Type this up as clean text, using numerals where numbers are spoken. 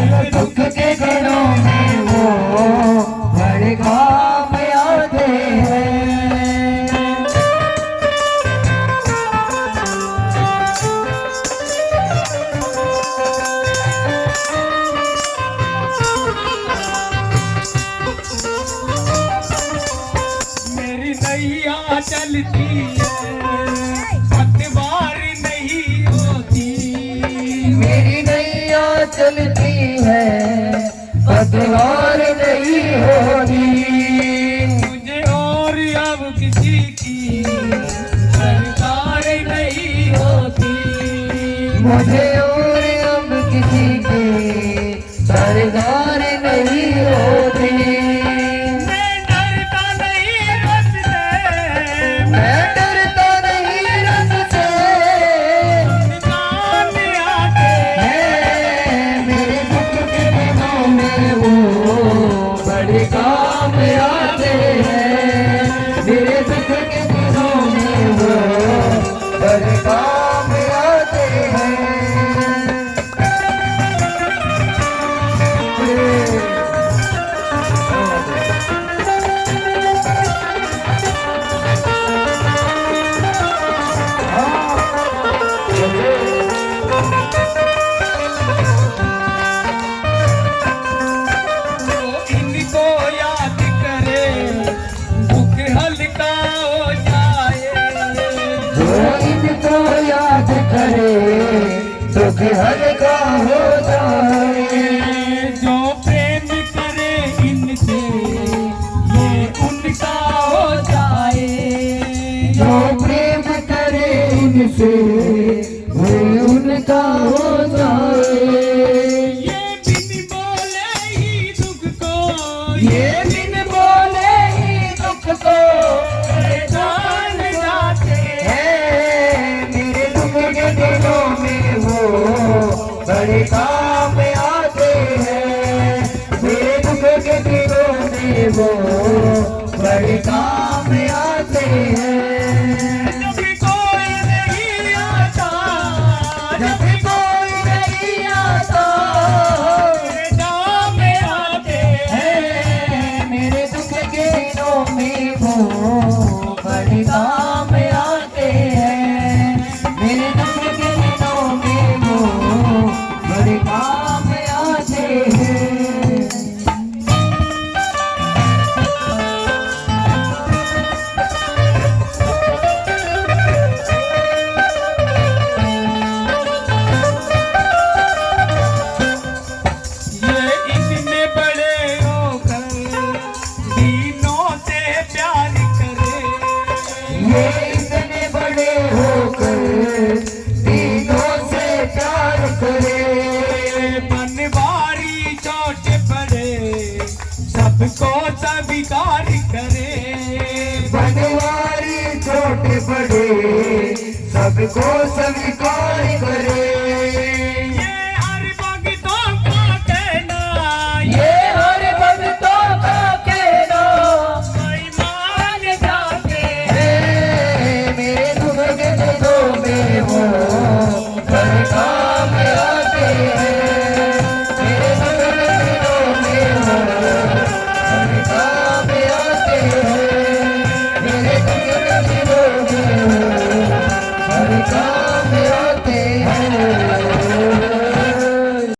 दुख के घड़ों में वो बड़े काम आते हैं। मेरी नैया चलती है पतवार नहीं होती। मेरी नैया चलती है पतवार नहीं होती। मुझे और अब किसी की सरकार नहीं होती। मुझे और अब किसी की सरकार नहीं होती। मैं डरता नहीं रब से, मैं डरता नहीं रब से। काम आते है मेरे दुख के दिनों में वो बड़े काम आते हैं। मेरे दुख के दिनों में वो बड़े काम आते हैं। इनको याद करे दुख हल्का हो जाए। जो इनको याद करे दुख हल्का हो जाए। जो प्रेम करे इनसे ये उनका हो जाए। जो प्रेम करे इनसे वो उनका हो जाए। ये बिन बोले ही दुख को, ये बिन बोले ही दुख को जान जाते है। मेरे दुख के दिनों में वो बड़े काम आते हैं। मेरे दुख के दिनों में वो बड़े काम आते हैं। जब कोई नहीं आता, जब कोई नहीं आता जाम आते है। मेरे दुख के दिनों में वो बड़े काम आते हैं। मेरे दुख के दिनों में वो बड़े काम आते हैं। ये इतने बड़े होकर दीनों से प्यार करे। ये इतने बड़े होकर दीनों से प्यार करे। बनवारी छोटे बड़े सबको स्वीकार करे। बनवारी छोटे बड़े सबको स्वीकार करे।